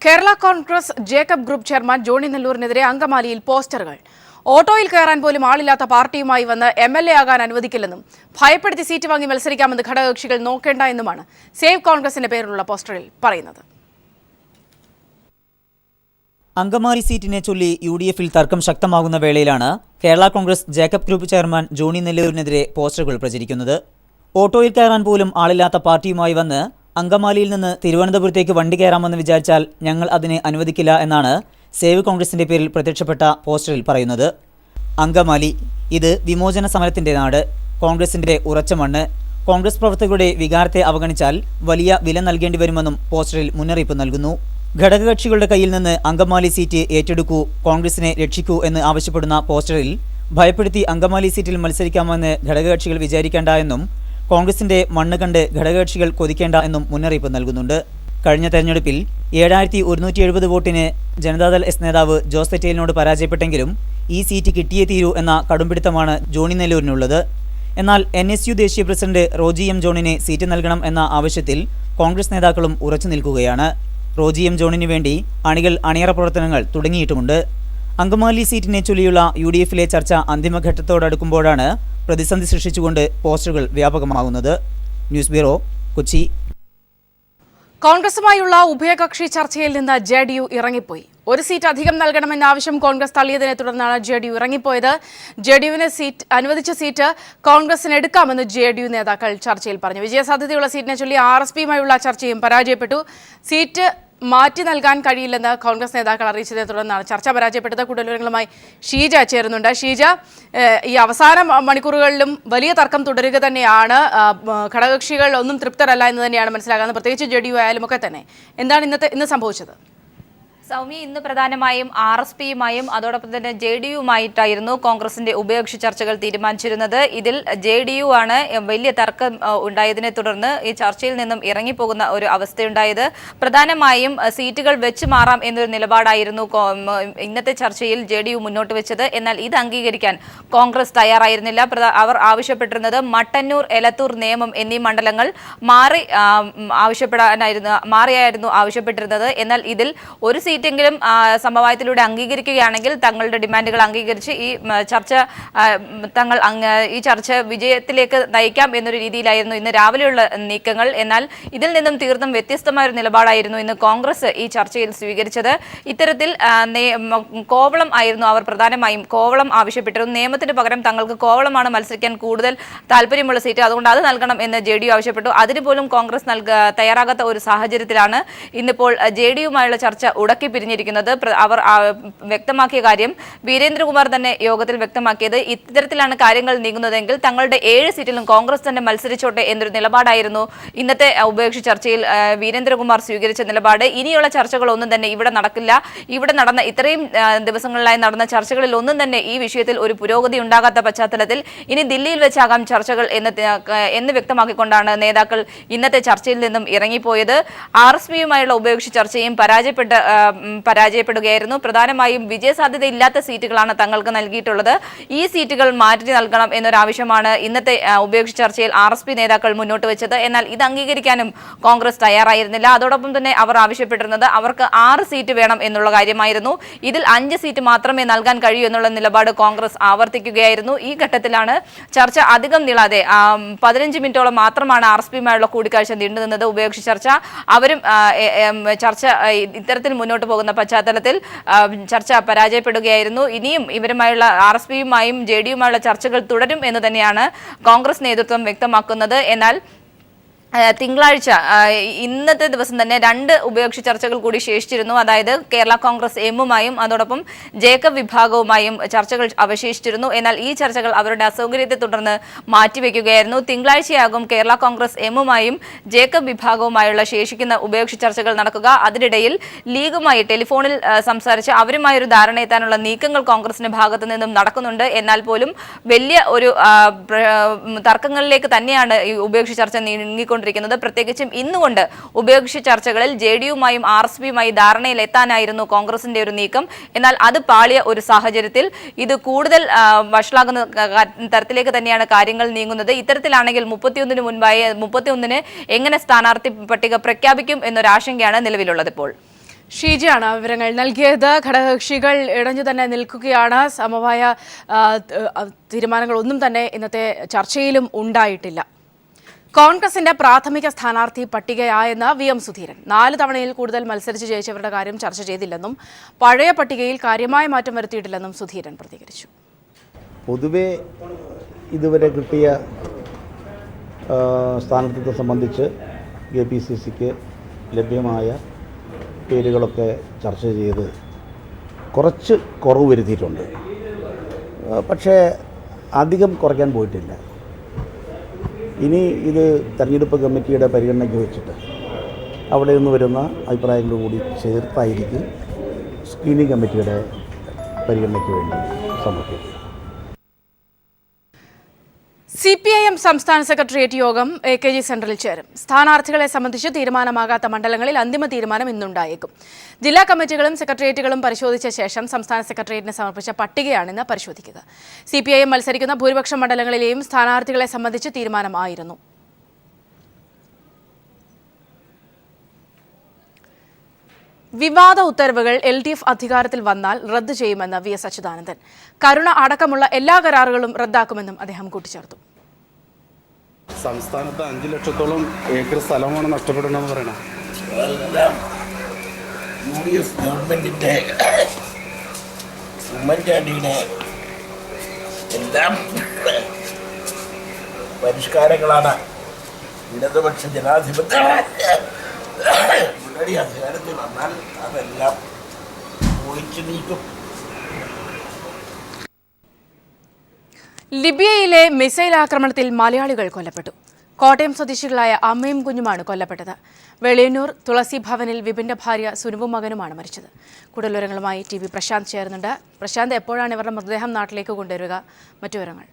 Kerala Congress Jacob group chairman Johny നെല്ലൂരിനെതിരെ അങ്കമാലിയിൽ പോസ്റ്ററുകൾ. ഓട്ടോയിൽ കയറാൻ പോലും ആളില്ലാത്ത പാർട്ടിയുമായി വന്ന് MLA ആകാൻ അനുവദിക്കില്ലെന്നും ഭയപ്പെടുത്തി സീറ്റ് വാങ്ങി മത്സരിക്കാമെന്ന് ഘടകകക്ഷികൾ നോക്കേണ്ട എന്നുമാണ് സേവ് കോൺഗ്രസിന്റെ പേരിലുള്ള പോസ്റ്ററിൽ പറയുന്നത്. അങ്കമാലി സീറ്റിനെ ചൊല്ലി UDFിൽ തർക്കം ശക്തമാകുന്ന വേളയിലാണ് കേരള കോൺഗ്രസ് ജേക്കബ് ഗ്രൂപ്പ് ചെയർമാൻ ജോണി നെല്ലൂരിനെതിരെ പോസ്റ്ററുകൾ പ്രചരിക്കുന്നത്. ഓട്ടോയിൽ കയറാൻ പോലും ആളില്ലാത്ത പാർട്ടിയുമായി വന്ന് അങ്കമാലിയിൽ നിന്ന് തിരുവനന്തപുരത്തേക്ക് വണ്ടി കയറാമെന്ന് വിചാരിച്ചാൽ ഞങ്ങൾ അതിനെ അനുവദിക്കില്ല എന്നാണ് സേവ് കോൺഗ്രസിന്റെ പേരിൽ പ്രത്യക്ഷപ്പെട്ട പോസ്റ്ററിൽ പറയുന്നത്. അങ്കമാലി, ഇത് വിമോചന സമരത്തിന്റെ നാട്, കോൺഗ്രസിന്റെ ഉറച്ച മണ്ണ്. കോൺഗ്രസ് പ്രവർത്തകരുടെ വികാരത്തെ അവഗണിച്ചാൽ വലിയ വില നൽകേണ്ടി വരുമെന്നും പോസ്റ്ററിൽ മുന്നറിയിപ്പ് നൽകുന്നു. ഘടകകക്ഷികളുടെ കയ്യിൽ നിന്ന് അങ്കമാലി സീറ്റ് ഏറ്റെടുക്കൂ, കോൺഗ്രസിനെ രക്ഷിക്കൂ എന്ന് ആവശ്യപ്പെടുന്ന പോസ്റ്ററിൽ ഭയപ്പെടുത്തി അങ്കമാലി സീറ്റിൽ മത്സരിക്കാമെന്ന് ഘടകകക്ഷികൾ വിചാരിക്കേണ്ട എന്നും കോൺഗ്രസിന്റെ മണ്ണ് കണ്ട് ഘടകകക്ഷികൾ കൊതിക്കേണ്ട എന്നും മുന്നറിയിപ്പ് നൽകുന്നുണ്ട്. കഴിഞ്ഞ തെരഞ്ഞെടുപ്പിൽ 7170 വോട്ടിന് ജനതാദൾ എസ് നേതാവ് ജോസ് തെറ്റേലിനോട് പരാജയപ്പെട്ടെങ്കിലും ഈ സീറ്റ് കിട്ടിയേ തീരൂ എന്ന കടുംപിടുത്തമാണ് ജോണി നെല്ലൂരിനുള്ളത്. എന്നാൽ NSU ദേശീയ പ്രസിഡന്റ് റോജി M ജോണിന് സീറ്റ് നൽകണം എന്ന ആവശ്യത്തിൽ കോൺഗ്രസ് നേതാക്കളും ഉറച്ചു നിൽക്കുകയാണ്. റോജി M ജോണിന് വേണ്ടി അണികൾ അണിയറ പ്രവർത്തനങ്ങൾ തുടങ്ങിയിട്ടുമുണ്ട്. അങ്കമാലി സീറ്റിനെ ചൊല്ലിയുള്ള UDFിലെ ചർച്ച അന്തിമഘട്ടത്തോടടുക്കുമ്പോഴാണ് പ്രതിസന്ധി സൃഷ്ടിച്ചുകൊണ്ട് പോസ്റ്ററുകൾ വ്യാപകമാകുന്നത്. News bureau, Kochi. കോൺഗ്രസുമായുള്ള ഉഭയകക്ഷി ചർച്ചയിൽ നിന്ന് JDU ഇറങ്ങിപ്പോയി. ഒരു സീറ്റ് അധികം നൽകണമെന്ന ആവശ്യം കോൺഗ്രസ് തള്ളിയതിനെ തുടർന്നാണ് JDU ഇറങ്ങിപ്പോയത്. JDUവിന് അനുവദിച്ച സീറ്റ് കോൺഗ്രസിന് എടുക്കാമെന്ന് JDU നേതാക്കൾ ചർച്ചയിൽ പറഞ്ഞു. വിജയസാധ്യതയുള്ള സീറ്റിനെ ചൊല്ലി RSPയുമായുള്ള ചർച്ചയും പരാജയപ്പെട്ടു. സീറ്റ് മാറ്റി നൽകാൻ കഴിയില്ലെന്ന് കോൺഗ്രസ് നേതാക്കൾ അറിയിച്ചതിനെ തുടർന്നാണ് ചർച്ച പരാജയപ്പെട്ടത്. കൂടുതൽ വിവരങ്ങളുമായി ഷീജ ചേരുന്നുണ്ട്. ഷീജ, ഈ അവസാന മണിക്കൂറുകളിലും വലിയ തർക്കം തുടരുക തന്നെയാണ്. ഘടകകക്ഷികൾ ഒന്നും തൃപ്തരല്ല എന്ന് തന്നെയാണ് മനസ്സിലാകുന്നത്, പ്രത്യേകിച്ച് JDU ആയാലും ഒക്കെ തന്നെ. എന്താണ് ഇന്ന് സംഭവിച്ചത്? സൗമ്യ, ഇന്ന് പ്രധാനമായും RSPയുമായും അതോടൊപ്പം തന്നെ JDUമായിട്ടായിരുന്നു കോൺഗ്രസിന്റെ ഉഭയകക്ഷി ചർച്ചകൾ തീരുമാനിച്ചിരുന്നത്. ഇതിൽ JDU ആണ് വലിയ തർക്കം ഉണ്ടായതിനെ തുടർന്ന് ഈ ചർച്ചയിൽ നിന്നും ഇറങ്ങിപ്പോകുന്ന ഒരു അവസ്ഥയുണ്ടായത്. പ്രധാനമായും സീറ്റുകൾ വെച്ച് മാറാം എന്നൊരു നിലപാടായിരുന്നു ഇന്നത്തെ ചർച്ചയിൽ JDU മുന്നോട്ട് വെച്ചത്. എന്നാൽ ഇത് അംഗീകരിക്കാൻ കോൺഗ്രസ് തയ്യാറായിരുന്നില്ല. അവർ ആവശ്യപ്പെട്ടിരുന്നത് മട്ടന്നൂർ, എലത്തൂർ, നേമം എന്നീ മണ്ഡലങ്ങൾ മാറിയായിരുന്നു ആവശ്യപ്പെട്ടിരുന്നത്. എന്നാൽ ഇതിൽ ഒരു സീറ്റെങ്കിലും സമവായത്തിലൂടെ അംഗീകരിക്കുകയാണെങ്കിൽ തങ്ങളുടെ ഡിമാൻഡുകൾ അംഗീകരിച്ച് ഈ ചർച്ച വിജയത്തിലേക്ക് നയിക്കാം എന്നൊരു രീതിയിലായിരുന്നു ഇന്ന് രാവിലെയുള്ള നീക്കങ്ങൾ. എന്നാൽ ഇതിൽ നിന്നും തീർത്തും വ്യത്യസ്തമായ ഒരു നിലപാടായിരുന്നു ഇന്ന് കോൺഗ്രസ് ഈ ചർച്ചയിൽ സ്വീകരിച്ചത്. ഇത്തരത്തിൽ കോവളം ആയിരുന്നു അവർ പ്രധാനമായും കോവളം ആവശ്യപ്പെട്ടിരുന്നു. നിയമത്തിന് പകരം തങ്ങൾക്ക് കോവളമാണ് മത്സരിക്കാൻ കൂടുതൽ താല്പര്യമുള്ള സീറ്റ്, അതുകൊണ്ട് അത് നൽകണം എന്ന് JDU ആവശ്യപ്പെട്ടു. അതിന് പോലും കോൺഗ്രസ് തയ്യാറാകാത്ത ഒരു സാഹചര്യത്തിലാണ് ഇന്നിപ്പോൾ JDUമായുള്ള ചർച്ച ഉടക്കി പിരിഞ്ഞിരിക്കുന്നത്. അവർ വ്യക്തമാക്കിയ കാര്യം വീരേന്ദ്രകുമാർ തന്നെ യോഗത്തിൽ വ്യക്തമാക്കിയത്, ഇത്തരത്തിലാണ് കാര്യങ്ങൾ നീങ്ങുന്നതെങ്കിൽ തങ്ങളുടെ 7 സീറ്റിലും കോൺഗ്രസ് തന്നെ മത്സരിച്ചോട്ടെ എന്നൊരു നിലപാടായിരുന്നു ഇന്നത്തെ ഉഭയകക്ഷി ചർച്ചയിൽ വീരേന്ദ്രകുമാർ സ്വീകരിച്ച നിലപാട്. ഇനിയുള്ള ചർച്ചകളൊന്നും തന്നെ ഇവിടെ നടക്കില്ല. ഇവിടെ നടന്ന ഇത്രയും ദിവസങ്ങളിലായി നടന്ന ചർച്ചകളിൽ ഒന്നും തന്നെ ഈ വിഷയത്തിൽ ഒരു പുരോഗതി ഉണ്ടാകാത്ത പശ്ചാത്തലത്തിൽ ഇനി ദില്ലിയിൽ വെച്ചാകാം ചർച്ചകൾ എന്ന് വ്യക്തമാക്കിക്കൊണ്ടാണ് നേതാക്കൾ ഇന്നത്തെ ചർച്ചയിൽ നിന്നും ഇറങ്ങിപ്പോയത്. RSPയുമായുള്ള ഉഭയകക്ഷി ചർച്ചയും പരാജയപ്പെടുകയായിരുന്നു. പ്രധാനമായും വിജയസാധ്യതയില്ലാത്ത സീറ്റുകളാണ് തങ്ങൾക്ക് നൽകിയിട്ടുള്ളത്. ഈ സീറ്റുകൾ മാറ്റി നൽകണം എന്നൊരാവശ്യമാണ് ഇന്നത്തെ ഉഭയകക്ഷി ചർച്ചയിൽ RSP നേതാക്കൾ മുന്നോട്ട് വെച്ചത്. എന്നാൽ ഇത് അംഗീകരിക്കാനും കോൺഗ്രസ് തയ്യാറായിരുന്നില്ല. അതോടൊപ്പം തന്നെ അവർ ആവശ്യപ്പെട്ടിരുന്നത് അവർക്ക് 6 സീറ്റ് വേണം എന്നുള്ള കാര്യമായിരുന്നു. ഇതിൽ 5 സീറ്റ് മാത്രമേ നൽകാൻ കഴിയൂ എന്നുള്ള നിലപാട് കോൺഗ്രസ് ആവർത്തിക്കുകയായിരുന്നു. ഈ ഘട്ടത്തിലാണ് ചർച്ച അധികം നീളാതെ 15 മിനിറ്റോളം മാത്രമാണ് RSPയുമായുള്ള കൂടിക്കാഴ്ച നീണ്ടുനിന്നത്. ഉഭയകക്ഷി ചർച്ച അവരും ചർച്ച ഇത്തരത്തിൽ മുന്നോട്ട് പോകുന്ന പശ്ചാത്തലത്തിൽ ചർച്ച പരാജയപ്പെടുകയായിരുന്നു. ഇനിയും ഇവരുമായുള്ള RSPയുമായും JDUമായുള്ള ചർച്ചകൾ തുടരും എന്ന് തന്നെയാണ് കോൺഗ്രസ് നേതൃത്വം വ്യക്തമാക്കുന്നത്. എന്നാൽ തിങ്കളാഴ്ച ഇന്നത്തെ ദിവസം തന്നെ 2 ഉഭയകക്ഷി ചർച്ചകൾ കൂടി ശേഷിച്ചിരുന്നു. അതായത് കേരള കോൺഗ്രസ് എമ്മുമായും അതോടൊപ്പം ജേക്കബ് വിഭാഗവുമായും ചർച്ചകൾ അവശേഷിച്ചിരുന്നു. എന്നാൽ ഈ ചർച്ചകൾ അവരുടെ അസൗകര്യത്തെ തുടർന്ന് മാറ്റിവെക്കുകയായിരുന്നു. തിങ്കളാഴ്ചയാകും കേരള കോൺഗ്രസ് എമ്മുമായും ജേക്കബ് വിഭാഗവുമായുള്ള ശേഷിക്കുന്ന ഉഭയകക്ഷി ചർച്ചകൾ നടക്കുക. അതിനിടയിൽ ലീഗുമായി ടെലിഫോണിൽ സംസാരിച്ച് അവരുമായി ഒരു ധാരണ എത്താനുള്ള നീക്കങ്ങൾ കോൺഗ്രസിന്റെ ഭാഗത്തു നിന്നും നടക്കുന്നുണ്ട്. എന്നാൽ പോലും വലിയ ഒരു തർക്കങ്ങളിലേക്ക് തന്നെയാണ് ഈ ഉഭയകക്ഷി ചർച്ച നീങ്ങിക്കൊണ്ടിരിക്കുന്നത്. പ്രത്യേകിച്ചും ഇന്നുകൊണ്ട് ഉഭയകക്ഷി ചർച്ചകളിൽ JDUമായും RSPയുമായി ധാരണയിൽ എത്താനായിരുന്നു കോൺഗ്രസിന്റെ ഒരു നീക്കം. എന്നാൽ അത് പാളിയ ഒരു സാഹചര്യത്തിൽ ഇത് കൂടുതൽ വഷളാകുന്ന തരത്തിലേക്ക് തന്നെയാണ് കാര്യങ്ങൾ നീങ്ങുന്നത്. ഇത്തരത്തിലാണെങ്കിൽ 31-ന് എങ്ങനെ സ്ഥാനാർത്ഥി പട്ടിക പ്രഖ്യാപിക്കും എന്നൊരാശങ്കയാണ് നിലവിലുള്ളത് ഇപ്പോൾ. ഷീജയാണ് വിവരങ്ങൾ നൽകിയത്. ഘടകകക്ഷികൾ ഇടഞ്ഞു തന്നെ നിൽക്കുകയാണ്. സമവായ തീരുമാനങ്ങളൊന്നും തന്നെ ഇന്നത്തെ ചർച്ചയിലും ഉണ്ടായിട്ടില്ല. കോൺഗ്രസിന്റെ പ്രാഥമിക സ്ഥാനാർത്ഥി പട്ടികയായെന്ന് VM സുധീരൻ. 4 തവണയിൽ കൂടുതൽ മത്സരിച്ച് ജയിച്ചവരുടെ കാര്യം ചർച്ച ചെയ്തില്ലെന്നും പഴയ പട്ടികയിൽ കാര്യമായ മാറ്റം വരുത്തിയിട്ടില്ലെന്നും സുധീരൻ പ്രതികരിച്ചു. പൊതുവെ ഇതുവരെ കിട്ടിയ സ്ഥാനാർത്ഥിത്വത്തെ സംബന്ധിച്ച് KPCCക്ക് ലഭ്യമായ പേരുകളൊക്കെ ചർച്ച ചെയ്ത് കുറച്ച് കുറവ് വരുത്തിയിട്ടുണ്ട്. പക്ഷേ അധികം കുറയ്ക്കാൻ പോയിട്ടില്ല. ഇനി ഇത് തെരഞ്ഞെടുപ്പ് കമ്മിറ്റിയുടെ പരിഗണനയ്ക്ക് വെച്ചിട്ട് അവിടെ നിന്ന് വരുന്ന അഭിപ്രായങ്ങൾ കൂടി ചേർത്തായിരിക്കും സ്ക്രീനിംഗ് കമ്മിറ്റിയുടെ പരിഗണനയ്ക്ക് വേണ്ടി സമർപ്പിക്കുക. CPIM സംസ്ഥാന സെക്രട്ടേറിയറ്റ് യോഗം AKG സെന്ററിൽ ചേരും. സ്ഥാനാർത്ഥികളെ സംബന്ധിച്ച് തീരുമാനമാകാത്ത മണ്ഡലങ്ങളിൽ അന്തിമ തീരുമാനം ഇന്നുണ്ടായേക്കും. ജില്ലാ കമ്മിറ്റികളും സെക്രട്ടേറിയറ്റുകളും പരിശോധിച്ച ശേഷം സംസ്ഥാന സെക്രട്ടേറിയറ്റിന് സമർപ്പിച്ച പട്ടികയാണിന്ന് പരിശോധിക്കുക. CPIM മത്സരിക്കുന്ന ഭൂരിപക്ഷം മണ്ഡലങ്ങളിലെയും സ്ഥാനാർത്ഥികളെ സംബന്ധിച്ച് തീരുമാനമായിരുന്നു. വിവാദ ഉത്തരവുകൾ LDF അധികാരത്തിൽ വന്നാൽ റദ്ദു ചെയ്യുമെന്ന് VS അച്യുതാനന്ദൻ. കരുണ അടക്കമുള്ള എല്ലാ കരാറുകളും റദ്ദാക്കുമെന്നും അദ്ദേഹം കൂട്ടിച്ചേർത്തു. സംസ്ഥാനത്ത് 5 ലക്ഷത്തോളം ഏക്കർ സ്ഥലമാണ് നഷ്ടപ്പെടണമെന്ന് പറയണം. UDF ഗവൺമെന്റിന്റെ ഉമ്മൻചാണ്ടിയുടെ എല്ലാം പരിഷ്കാരങ്ങളാണ് ഇടതുപക്ഷ ജനാധിപത്യ മുന്നണി അധികാരത്തിൽ വന്നാൽ അതെല്ലാം പൊളിച്ചു നീക്കും. ലിബിയയിലെ മിസൈൽ ആക്രമണത്തിൽ മലയാളികൾ കൊല്ലപ്പെട്ടു. കോട്ടയം സ്വദേശികളായ അമ്മയും കുഞ്ഞുമാണ് കൊല്ലപ്പെട്ടത്. വെളിയന്നൂർ തുളസി ഭവനിൽ വിപിന്റെ ഭാര്യ സുനുവും മകനുമാണ് മരിച്ചത്. കൂടുതൽ വിവരങ്ങളുമായി TV പ്രശാന്ത് ചേരുന്നുണ്ട്. പ്രശാന്ത്, എപ്പോഴാണ് ഇവരുടെ മൃതദേഹം നാട്ടിലേക്ക് കൊണ്ടുവരിക? മറ്റു വിവരങ്ങൾ.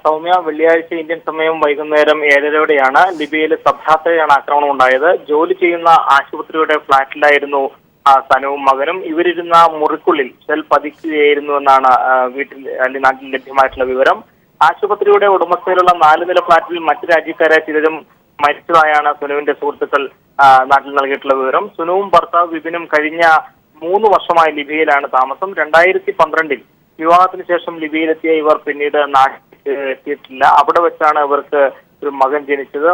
സൗമ്യ, വെള്ളിയാഴ്ച ഇന്ത്യൻ സമയം വൈകുന്നേരം 7:30യോടെയാണ് ലിബിയയിലെ സബ്ഹാത്തയിലാണ് ആക്രമണം ഉണ്ടായത്. ജോലി ചെയ്യുന്ന ആശുപത്രിയുടെ ഫ്ളാറ്റിലായിരുന്നു സനുവും മകനും. ഇവരിരുന്ന മുറിക്കുള്ളിൽ ഷെൽ പതിക്കുകയായിരുന്നു എന്നാണ് നാട്ടിൽ ലഭ്യമായിട്ടുള്ള വിവരം. ആശുപത്രിയുടെ ഉടമസ്ഥയിലുള്ള 4 നില ഫ്ളാറ്റിൽ മറ്റു രാജ്യക്കാരെ ചിലരും മരിച്ചതായാണ് സുനുവിന്റെ സുഹൃത്തുക്കൾ നാട്ടിൽ നൽകിയിട്ടുള്ള വിവരം. സുനുവും ഭർത്താവ് വിപിനും കഴിഞ്ഞ 3 വർഷമായി ലിബിയയിലാണ് താമസം. 2012-ൽ വിവാഹത്തിന് ശേഷം ലിബിയയിലെത്തിയ ഇവർ പിന്നീട് നാട്ടിൽ എത്തിയിട്ടില്ല. അവിടെ വെച്ചാണ് ഇവർക്ക് ഒരു മകൻ ജനിച്ചത്.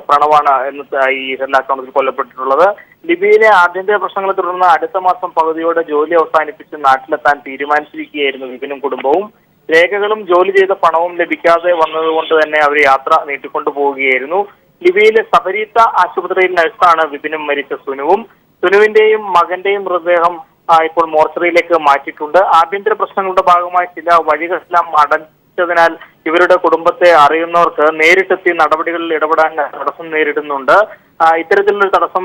പ്രണവാണ് എന്ന് ഈ ആക്രമണത്തിൽ കൊല്ലപ്പെട്ടിട്ടുള്ളത്. ലിബിയയിലെ ആഭ്യന്തര പ്രശ്നങ്ങളെ തുടർന്ന് അടുത്ത മാസം പകുതിയോടെ ജോലി അവസാനിപ്പിച്ച് നാട്ടിലെത്താൻ തീരുമാനിച്ചിരിക്കുകയായിരുന്നു വിപിനും കുടുംബവും. രേഖകളും ജോലി ചെയ്ത പണവും ലഭിക്കാതെ വന്നതുകൊണ്ട് തന്നെ അവർ യാത്ര നീട്ടിക്കൊണ്ടുപോവുകയായിരുന്നു. ലിബിയയിലെ സബരീത്ത ആശുപത്രിയിൽ നഴ്സാണ് വിപിനും മരിച്ച സുനുവും. സുനുവിന്റെയും മകന്റെയും മൃതദേഹം ഇപ്പോൾ മോർച്ചറിയിലേക്ക് മാറ്റിയിട്ടുണ്ട്. ആഭ്യന്തര പ്രശ്നങ്ങളുടെ ഭാഗമായി ചില വഴികളെല്ലാം അടച്ചതിനാൽ ഇവരുടെ കുടുംബത്തെ അറിയുന്നവർക്ക് നേരിട്ടെത്തി നടപടികളിൽ ഇടപെടാൻ തടസ്സം നേരിടുന്നുണ്ട്. ഇത്തരത്തിലുള്ളൊരു തടസ്സം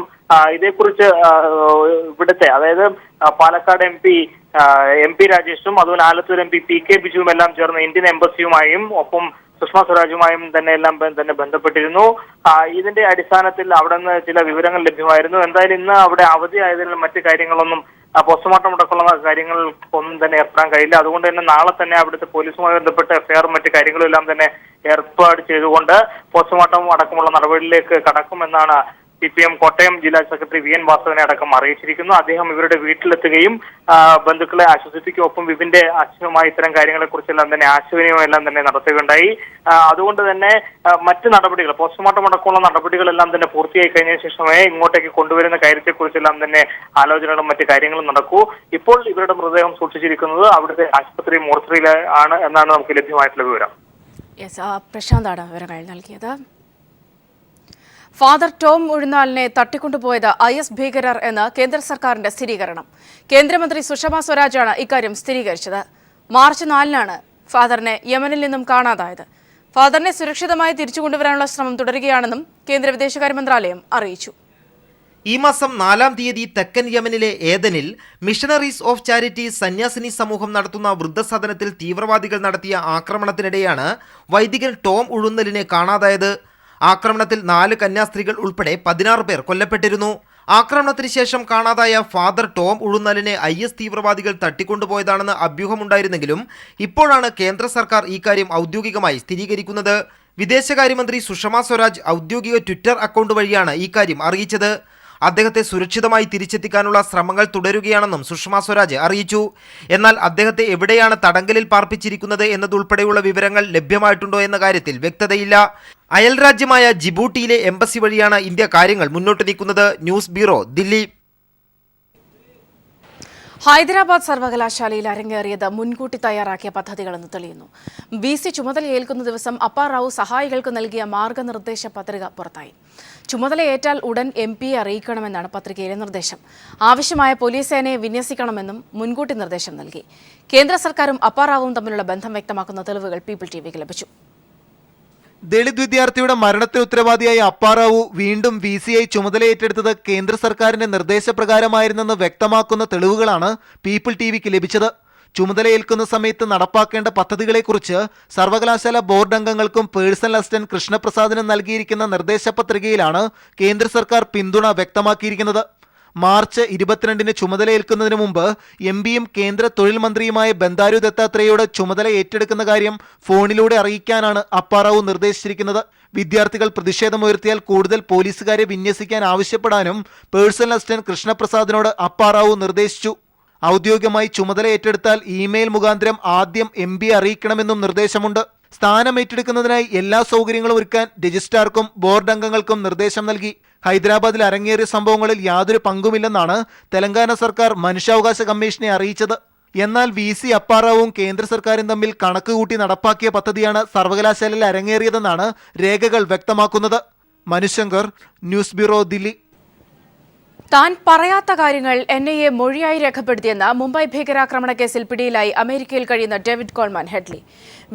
ഇതേക്കുറിച്ച് ഇവിടുത്തെ, അതായത് പാലക്കാട് MP രാജേഷും അതുപോലെ ആലത്തൂർ MP PK ബിജുവും എല്ലാം ചേർന്ന് ഇന്ത്യൻ എംബസിയുമായും ഒപ്പം സുഷമ സ്വരാജുമായും എല്ലാം ബന്ധപ്പെട്ടിരുന്നു. ഇതിന്റെ അടിസ്ഥാനത്തിൽ അവിടെ നിന്ന് ചില വിവരങ്ങൾ ലഭ്യമായിരുന്നു. എന്തായാലും ഇന്ന് അവിടെ അവധിയായതിനാൽ മറ്റു കാര്യങ്ങളൊന്നും, പോസ്റ്റ്മോർട്ടം അടക്കമുള്ള കാര്യങ്ങൾക്കൊന്നും തന്നെ ഏർപ്പെടാൻ കഴിയില്ല. അതുകൊണ്ട് തന്നെ നാളെ തന്നെ അവിടുത്തെ പോലീസുമായി ബന്ധപ്പെട്ട് FIR മറ്റു കാര്യങ്ങളും എല്ലാം തന്നെ ഏർപ്പാട് ചെയ്തുകൊണ്ട് പോസ്റ്റ്മോർട്ടം അടക്കമുള്ള നടപടികളിലേക്ക് കടക്കുമെന്നാണ് CPM കോട്ടയം ജില്ലാ സെക്രട്ടറി VN വാസവനെ അടക്കം അറിയിച്ചിരിക്കുന്നു. അദ്ദേഹം ഇവരുടെ വീട്ടിലെത്തുകയും ബന്ധുക്കളെ ആശ്വസിപ്പിക്കും. ഒപ്പം വിപിന്റെ അച്ഛനുമായി ഇത്തരം കാര്യങ്ങളെ കുറിച്ചെല്ലാം തന്നെ ആശയവിനിമയം എല്ലാം തന്നെ നടത്തുകയുണ്ടായി. അതുകൊണ്ട് തന്നെ മറ്റ് നടപടികൾ, പോസ്റ്റ്മോർട്ടം അടക്കമുള്ള നടപടികളെല്ലാം തന്നെ പൂർത്തിയായി കഴിഞ്ഞ ശേഷമേ ഇങ്ങോട്ടേക്ക് കൊണ്ടുവരുന്ന കാര്യത്തെക്കുറിച്ചെല്ലാം തന്നെ ആലോചനകളും മറ്റു കാര്യങ്ങളും നടക്കൂ. ഇപ്പോൾ ഇവരുടെ മൃതദേഹം സൂക്ഷിച്ചിരിക്കുന്നത് അവിടുത്തെ ആശുപത്രി മോർച്ചറിയിൽ ആണ് എന്നാണ് നമുക്ക് ലഭ്യമായിട്ടുള്ള വിവരം. പ്രശാന്താണ് വിവരങ്ങൾ നൽകിയത്. ഫാദർ ടോം ഉഴുന്നാലിനെ തട്ടിക്കൊണ്ടുപോയത് IS ഭീകരർ എന്ന് കേന്ദ്ര സർക്കാരിന്റെ സ്ഥിരീകരണം. കേന്ദ്രമന്ത്രി സുഷമ സ്വരാജാണ് ഇക്കാര്യം സ്ഥിരീകരിച്ചത്. മാർച്ച് 4-നാണ് ഫാദറിനെ യമനിൽ നിന്നും കാണാതായത്. ഫാദറിനെ സുരക്ഷിതമായി തിരിച്ചുകൊണ്ടുവരാനുള്ള ശ്രമം തുടരുകയാണെന്നും കേന്ദ്ര വിദേശകാര്യ മന്ത്രാലയം അറിയിച്ചു. ഈ മാസം 4-ാം തീയതി തെക്കൻ യമനിലെ ഏദനിൽ മിഷണറീസ് ഓഫ് ചാരിറ്റി സന്യാസിനി സമൂഹം നടത്തുന്ന വൃദ്ധസദനത്തിൽ തീവ്രവാദികൾ നടത്തിയ ആക്രമണത്തിനിടെയാണ് വൈദികൻ ടോം ഉഴുന്നലിനെ കാണാതായത്. ആക്രമണത്തിൽ 4 കന്യാസ്ത്രീകൾ ഉൾപ്പെടെ 16 പേർ കൊല്ലപ്പെട്ടിരുന്നു. ആക്രമണത്തിന് ശേഷം കാണാതായ ഫാദർ ടോം ഉഴുന്നലിനെ IS തീവ്രവാദികൾ തട്ടിക്കൊണ്ടുപോയതാണെന്ന് അഭ്യൂഹമുണ്ടായിരുന്നെങ്കിലും ഇപ്പോഴാണ് കേന്ദ്ര സർക്കാർ ഇക്കാര്യം ഔദ്യോഗികമായി സ്ഥിരീകരിക്കുന്നത്. വിദേശകാര്യമന്ത്രി സുഷമ സ്വരാജ് ഔദ്യോഗിക ട്വിറ്റർ അക്കൗണ്ട് വഴിയാണ് ഇക്കാര്യം അറിയിച്ചത്. അദ്ദേഹത്തെ സുരക്ഷിതമായി തിരിച്ചെത്തിക്കാനുള്ള ശ്രമങ്ങൾ തുടരുകയാണെന്നും സുഷമ സ്വരാജ് അറിയിച്ചു. എന്നാൽ അദ്ദേഹത്തെ എവിടെയാണ് തടങ്കലിൽ പാർപ്പിച്ചിരിക്കുന്നത് എന്നതുൾപ്പെടെയുള്ള വിവരങ്ങൾ ലഭ്യമായിട്ടുണ്ടോ എന്ന കാര്യത്തിൽ വ്യക്തതയില്ല. അയൽരാജ്യമായ ജിബൂട്ടിയിലെ എംബസി വഴിയാണ് ഇന്ത്യ കാര്യങ്ങൾ മുന്നോട്ട് നീക്കുന്നത്. News bureau, Delhi. ഹൈദരാബാദ് സർവകലാശാലയിൽ അരങ്ങേറിയത് മുൻകൂട്ടി തയ്യാറാക്കിയ പദ്ധതികളെന്ന് തെളിയുന്നു. VC ചുമതലയേൽക്കുന്ന ദിവസം അപ്പാർ റാവു സഹായികൾക്ക് നൽകിയ മാർഗനിർദ്ദേശ പത്രിക പുറത്തായി. ചുമതലയേറ്റാൽ ഉടൻ MP അറിയിക്കണമെന്നാണ് പത്രികയിലെ നിർദ്ദേശം. ആവശ്യമായ പോലീസ് സേനയെ വിന്യസിക്കണമെന്നും മുൻകൂട്ടി നിർദ്ദേശം നൽകി. കേന്ദ്ര സർക്കാരും അപ്പാർ റാവുവും തമ്മിലുള്ള ബന്ധം വ്യക്തമാക്കുന്ന തെളിവുകൾ പീപ്പിൾ TVക്ക് ലഭിച്ചു. ദളിത് വിദ്യാർത്ഥിയുടെ മരണത്തിന് ഉത്തരവാദിയായ അപ്പാർ റാവു വീണ്ടും VCയായി ചുമതലയേറ്റെടുത്തത് കേന്ദ്ര സർക്കാരിന്റെ നിർദ്ദേശപ്രകാരമായിരുന്നെന്ന് വ്യക്തമാക്കുന്ന തെളിവുകളാണ് പീപ്പിൾ TVക്ക് ലഭിച്ചത്. ചുമതലയേൽക്കുന്ന സമയത്ത് നടപ്പാക്കേണ്ട പദ്ധതികളെക്കുറിച്ച് സർവകലാശാല ബോർഡ് അംഗങ്ങൾക്കും പേഴ്സണൽ അസിസ്റ്റന്റ് കൃഷ്ണപ്രസാദിനും നൽകിയിരിക്കുന്ന നിർദ്ദേശപത്രികയിലാണ് കേന്ദ്ര സർക്കാർ പിന്തുണ വ്യക്തമാക്കിയിരിക്കുന്നത്. മാർച്ച് 22-ന് ചുമതലയേൽക്കുന്നതിന് മുമ്പ് MPയും കേന്ദ്ര തൊഴിൽ മന്ത്രിയുമായ ബന്ദാരു ദത്താത്രേയോട് ചുമതല ഏറ്റെടുക്കുന്ന കാര്യം ഫോണിലൂടെ അറിയിക്കാനാണ് അപ്പാർ റാവു നിർദ്ദേശിച്ചിരിക്കുന്നത്. വിദ്യാർത്ഥികൾ പ്രതിഷേധമുയർത്തിയാൽ കൂടുതൽ പോലീസുകാരെ വിന്യസിക്കാൻ ആവശ്യപ്പെടാനും പേഴ്സണൽ അസിസ്റ്റന്റ് കൃഷ്ണപ്രസാദിനോട് അപ്പാർ റാവു നിർദ്ദേശിച്ചു. ഔദ്യോഗികമായി ചുമതല ഏറ്റെടുത്താൽ ഇമെയിൽ മുഖാന്തരം ആദ്യം MP അറിയിക്കണമെന്നും നിർദ്ദേശമുണ്ട്. സ്ഥാനം ഏറ്റെടുക്കുന്നതിനായി എല്ലാ സൗകര്യങ്ങളും ഒരുക്കാൻ രജിസ്ട്രാർക്കും ബോർഡ് അംഗങ്ങൾക്കും നിർദ്ദേശം നൽകി. ഹൈദരാബാദിൽ അരങ്ങേറിയ സംഭവങ്ങളിൽ യാതൊരു പങ്കുമില്ലെന്നാണ് തെലങ്കാന സർക്കാർ മനുഷ്യാവകാശ കമ്മീഷനെ അറിയിച്ചത്. എന്നാൽ VC അപ്പാർ റാവുവും കേന്ദ്ര സർക്കാരും തമ്മിൽ കണക്കുകൂട്ടി നടപ്പാക്കിയ പദ്ധതിയാണ് സർവകലാശാലയിൽ അരങ്ങേറിയതെന്നാണ് രേഖകൾ വ്യക്തമാക്കുന്നത്. Manushankar, news bureau, Delhi. താൻ പറയാത്ത കാര്യങ്ങൾ NIA മൊഴിയായി രേഖപ്പെടുത്തിയെന്ന മുംബൈ ഭീകരാക്രമണ കേസിൽ പിടിയിലായി അമേരിക്കയിൽ കഴിയുന്ന David Coleman Headley.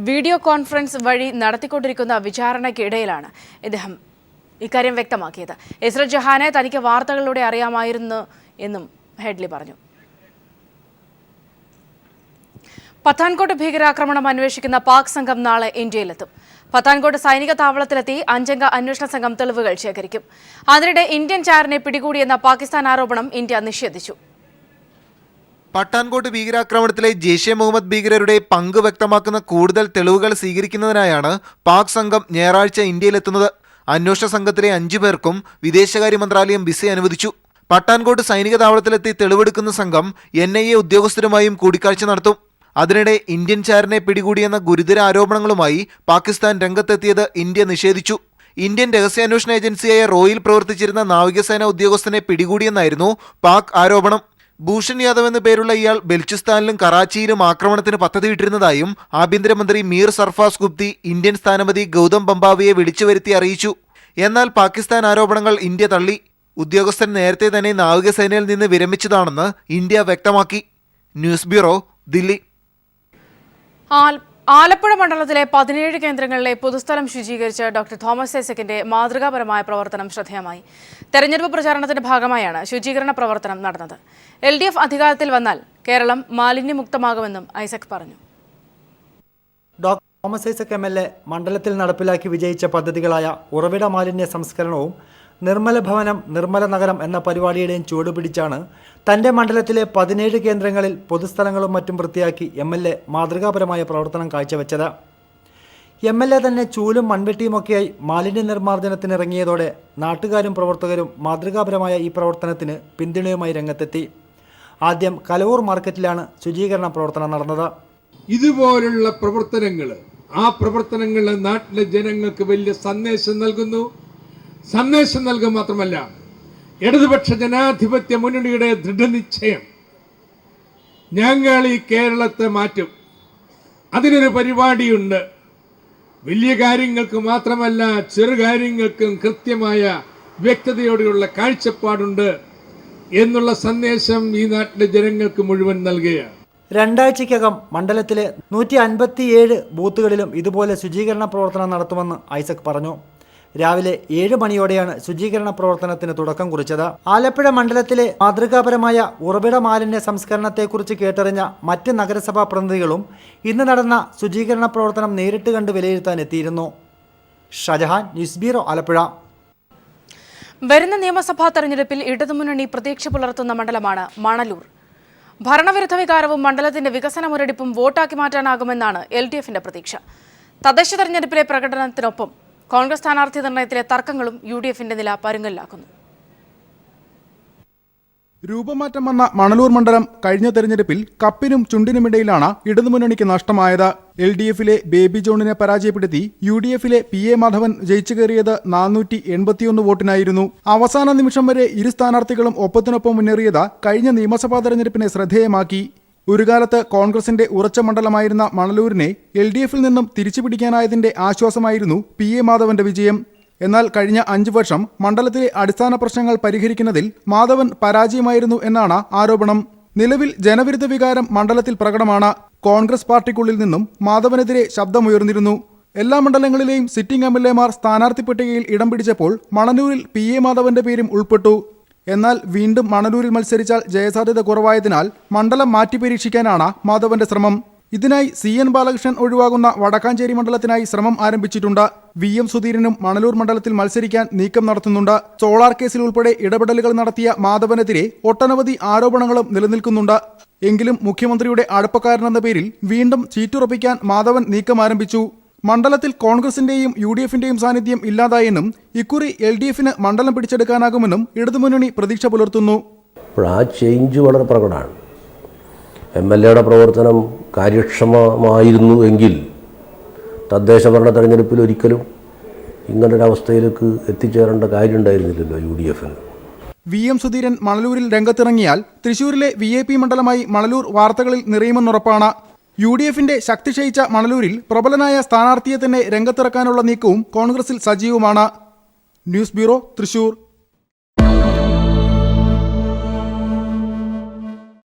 Video conference വഴി നടത്തിക്കൊണ്ടിരിക്കുന്ന വിചാരണയ്ക്കിടയിലാണ് ഇദ്ദേഹം ഇക്കാര്യം വ്യക്തമാക്കിയത്. ഇസ്രത് ജഹാനെ തനിക്ക് വാർത്തകളിലൂടെ അറിയാമായിരുന്നു എന്നും ഹെഡ്ലി പറഞ്ഞു. പത്താൻകോട്ട് ഭീകരാക്രമണം അന്വേഷിക്കുന്ന പാക് സംഘം നാളെ ഇന്ത്യയിലെത്തും. പത്താൻകോട്ട് സൈനിക താവളത്തിലെത്തി 5-അംഗ അന്വേഷണ സംഘം തെളിവുകൾ ശേഖരിക്കും. അതിനിടെ ഇന്ത്യൻ ചാരനെ പിടികൂടിയെന്ന പാകിസ്ഥാൻ ആരോപണം ഇന്ത്യ നിഷേധിച്ചു. പട്ടാൻകോട്ട് ഭീകരാക്രമണത്തിലെ ജെയ്ഷെ മുഹമ്മദ് ഭീകരരുടെ പങ്ക് വ്യക്തമാക്കുന്ന കൂടുതൽ തെളിവുകൾ സ്വീകരിക്കുന്നതിനായാണ് പാക് സംഘം ഞായറാഴ്ച ഇന്ത്യയിലെത്തുന്നത്. അന്വേഷണ സംഘത്തിലെ 5 പേർക്കും വിദേശകാര്യ മന്ത്രാലയം വിസ അനുവദിച്ചു. പട്ടാൻകോട്ട് സൈനിക താവളത്തിലെത്തി തെളിവെടുക്കുന്ന സംഘം NIA ഉദ്യോഗസ്ഥരുമായും കൂടിക്കാഴ്ച നടത്തും. അതിനിടെ ഇന്ത്യൻ ചാരനെ പിടികൂടിയെന്ന ഗുരുതര ആരോപണങ്ങളുമായി പാകിസ്ഥാൻ രംഗത്തെത്തിയത് ഇന്ത്യ നിഷേധിച്ചു. ഇന്ത്യൻ രഹസ്യാന്വേഷണ ഏജൻസിയായ റോയിൽ പ്രവർത്തിച്ചിരുന്ന നാവികസേന ഉദ്യോഗസ്ഥനെ പിടികൂടിയെന്നായിരുന്നു പാക് ആരോപണം. ഭൂഷൺ യാദവ് എന്ന പേരുള്ള ഇയാൾ ബലൂചിസ്ഥാനിലും കറാച്ചിയിലും ആക്രമണത്തിന് പദ്ധതിയിട്ടിരുന്നതായും ആഭ്യന്തരമന്ത്രി മീർ സർഫാസ് ഗുപ്തി ഇന്ത്യൻ സ്ഥാനപതി ഗൗതം ബംബാവിയെ വിളിച്ചു വരുത്തി അറിയിച്ചു. എന്നാൽ പാകിസ്ഥാൻ ആരോപണങ്ങൾ ഇന്ത്യ തള്ളി. ഉദ്യോഗസ്ഥൻ നേരത്തെ തന്നെ നാവികസേനയിൽ നിന്ന് വിരമിച്ചതാണെന്ന് ഇന്ത്യ വ്യക്തമാക്കി. News bureau, Delhi. ആലപ്പുഴ മണ്ഡലത്തിലെ 17 കേന്ദ്രങ്ങളിലെ പൊതുസ്ഥലം ശുചീകരിച്ച് ഡോക്ടർ തോമസ് ഐസക്കിന്റെ മാതൃകാപരമായ പ്രവർത്തനം ശ്രദ്ധേയമായി. തെരഞ്ഞെടുപ്പ് പ്രചാരണത്തിന്റെ ഭാഗമായാണ് ശുചീകരണ പ്രവർത്തനം നടന്നത്. LDF അധികാരത്തിൽ വന്നാൽ കേരളം മാലിന്യമുക്തമാകുമെന്നും ഐസക് പറഞ്ഞു. ഡോക്ടർ തോമസ് ഐസക് MLA മണ്ഡലത്തിൽ നടപ്പിലാക്കി വിജയിച്ച പദ്ധതികളായ ഉറവിട മാലിന്യ സംസ്കരണവും നിർമ്മല ഭവനം നിർമ്മല നഗരം എന്ന പരിപാടിയുടെയും ചുവടുപിടിച്ചാണ് തൻ്റെ മണ്ഡലത്തിലെ 17 കേന്ദ്രങ്ങളിൽ പൊതുസ്ഥലങ്ങളും മറ്റും വൃത്തിയാക്കി MLA മാതൃകാപരമായ പ്രവർത്തനം കാഴ്ചവെച്ചത്. MLA തന്നെ ചൂലും മൺവെട്ടിയുമൊക്കെയായി മാലിന്യ നിർമ്മാർജ്ജനത്തിനിറങ്ങിയതോടെ നാട്ടുകാരും പ്രവർത്തകരും മാതൃകാപരമായ ഈ പ്രവർത്തനത്തിന് പിന്തുണയുമായി രംഗത്തെത്തി. ആദ്യം കലവൂർ മാർക്കറ്റിലാണ് ശുചീകരണ പ്രവർത്തനം നടന്നത്. ഇതുപോലുള്ള പ്രവർത്തനങ്ങൾ നാട്ടിലെ ജനങ്ങൾക്ക് വലിയ സന്ദേശം നൽകുന്നു. സന്ദേശം നൽകുക മാത്രമല്ല, ഇടതുപക്ഷ ജനാധിപത്യ മുന്നണിയുടെ ദൃഢനിശ്ചയം ഞങ്ങൾ ഈ കേരളത്തെ മാറ്റും. അതിനൊരു പരിപാടിയുണ്ട്. വലിയ കാര്യങ്ങൾക്ക് മാത്രമല്ല, ചെറു കാര്യങ്ങൾക്കും കൃത്യമായ വ്യക്തതയോടെയുള്ള കാഴ്ചപ്പാടുണ്ട് എന്നുള്ള സന്ദേശം ഈ നാട്ടിലെ ജനങ്ങൾക്ക് മുഴുവൻ നൽകുകയാണ്. 2 ആഴ്ചയ്ക്കകം മണ്ഡലത്തിലെ 157 ബൂത്തുകളിലും ഇതുപോലെ ശുചീകരണ പ്രവർത്തനം നടത്തുമെന്ന് ഐസക് പറഞ്ഞു. രാവിലെ 7 മണിയോടെയാണ് ശുചീകരണ പ്രവർത്തനത്തിന് തുടക്കം കുറിച്ചത്. ആലപ്പുഴ മണ്ഡലത്തിലെ മാതൃകാപരമായ ഉറവിട മാലിന്യ സംസ്കരണത്തെക്കുറിച്ച് കേട്ടറിഞ്ഞ മറ്റ് നഗരസഭാ പ്രതിനിധികളും ഇന്ന് നടന്ന ശുചീകരണ പ്രവർത്തനം നേരിട്ട് കണ്ട് വിലയിരുത്താൻ എത്തിയിരുന്നു. Shajahan, news bureau, Alappuzha. വരുന്ന നിയമസഭാ തെരഞ്ഞെടുപ്പിൽ ഇടതുമുന്നണി പ്രതീക്ഷ പുലർത്തുന്ന മണ്ഡലമാണ് മണലൂർ. ഭരണവിരുദ്ധ വികാരവും മണ്ഡലത്തിന്റെ വികസന മുരടിപ്പും വോട്ടാക്കി മാറ്റാനാകുമെന്നാണ് LDFന്റെ പ്രതീക്ഷ. തദ്ദേശ തെരഞ്ഞെടുപ്പിലെ പ്രകടനത്തിനൊപ്പം കോൺഗ്രസ് സ്ഥാനാർത്ഥി നിർണയത്തിലെ തർക്കങ്ങളും UDFന്റെ നില പരുങ്ങലിലാക്കുന്നു. രൂപമാറ്റം വന്ന മണലൂർ മണ്ഡലം കഴിഞ്ഞ തെരഞ്ഞെടുപ്പിൽ കപ്പിനും ചുണ്ടിനുമിടയിലാണ് ഇടതുമുന്നണിക്ക് നഷ്ടമായത്. LDF-ലെ ബേബി ജോണിനെ പരാജയപ്പെടുത്തി UDF-ലെ PA മാധവൻ ജയിച്ചു കയറിയത് 481 വോട്ടിനായിരുന്നു. അവസാന നിമിഷം വരെ ഇരു സ്ഥാനാർത്ഥികളും ഒപ്പത്തിനൊപ്പം മുന്നേറിയത് കഴിഞ്ഞ നിയമസഭാ തെരഞ്ഞെടുപ്പിനെ ശ്രദ്ധേയമാക്കി. ഒരു കാലത്ത് കോൺഗ്രസിന്റെ ഉറച്ച മണ്ഡലമായിരുന്ന മണലൂരിനെ LDF-ൽ നിന്നും തിരിച്ചുപിടിക്കാനായതിന്റെ ആശ്വാസമായിരുന്നു PA മാധവന്റെ വിജയം. എന്നാൽ കഴിഞ്ഞ 5 വർഷം മണ്ഡലത്തിലെ അടിസ്ഥാന പ്രശ്നങ്ങൾ പരിഹരിക്കുന്നതിൽ മാധവൻ പരാജയമായിരുന്നു എന്നാണ് ആരോപണം. നിലവിൽ ജനവിരുദ്ധ വികാരം മണ്ഡലത്തിൽ പ്രകടമാണ്. കോൺഗ്രസ് പാർട്ടിക്കുള്ളിൽ നിന്നും മാധവനെതിരെ ശബ്ദമുയർന്നിരുന്നു. എല്ലാ മണ്ഡലങ്ങളിലെയും സിറ്റിംഗ് MLA-മാർ സ്ഥാനാർത്ഥി പട്ടികയിൽ ഇടം പിടിച്ചപ്പോൾ മണലൂരിൽ PA മാധവന്റെ പേരും ഉൾപ്പെട്ടു. എന്നാൽ വീണ്ടും മണലൂരിൽ മത്സരിച്ചാൽ ജയസാധ്യത കുറവായതിനാൽ മണ്ഡലം മാറ്റിപരീക്ഷിക്കാനാണ് മാധവന്റെ ശ്രമം. ഇതിനായി CN ബാലകൃഷ്ണൻ ഒഴിവാകുന്ന വടക്കാഞ്ചേരി മണ്ഡലത്തിനായി ശ്രമം ആരംഭിച്ചിട്ടുണ്ട്. VM സുധീരനും മണലൂർ മണ്ഡലത്തിൽ മത്സരിക്കാൻ നീക്കം നടത്തുന്നുണ്ട്. സോളാർ കേസിൽ ഉൾപ്പെടെ ഇടപെടലുകൾ നടത്തിയ മാധവനെതിരെ ഒട്ടനവധി ആരോപണങ്ങളും നിലനിൽക്കുന്നുണ്ട്. എങ്കിലും മുഖ്യമന്ത്രിയുടെ അടുപ്പക്കാരനെന്ന പേരിൽ വീണ്ടും സീറ്റുറപ്പിക്കാൻ മാധവൻ നീക്കം ആരംഭിച്ചു. മണ്ഡലത്തിൽ കോൺഗ്രസിന്റെയും UDF-ന്റെയും സാന്നിധ്യം ഇല്ലാതായെന്നും ഇക്കുറി LDF-ന് മണ്ഡലം പിടിച്ചെടുക്കാനാകുമെന്നും ഇടതുമുന്നണി പ്രതീക്ഷ പുലർത്തുന്നു. ആ ചേഞ്ച് വളരെ പ്രകടമാണ്. MLA-യുടെ പ്രവർത്തനം കാര്യക്ഷമമായിരുന്നു എങ്കിൽ തദ്ദേശ ഭരണ തെരഞ്ഞെടുപ്പിൽ ഒരിക്കലും ഇങ്ങനൊരവസ്ഥയിലേക്ക് എത്തിച്ചേരേണ്ട കാര്യം ഉണ്ടായിരുന്നില്ലല്ലോ UDF-ന്. VM സുധീരൻ മണലൂരിൽ രംഗത്തിറങ്ങിയാൽ തൃശൂരിലെ VIP മണ്ഡലമായി മണലൂർ വാർത്തകളിൽ നിറയുമെന്നുറപ്പാണ്. UDF-ന്റെ ശക്തി ക്ഷയിച്ച മണലൂരിൽ പ്രബലനായ സ്ഥാനാർത്ഥിയെ തന്നെ രംഗത്തിറക്കാനുള്ള നീക്കവും കോൺഗ്രസിൽ സജീവമാണ്. News bureau, Thrissur.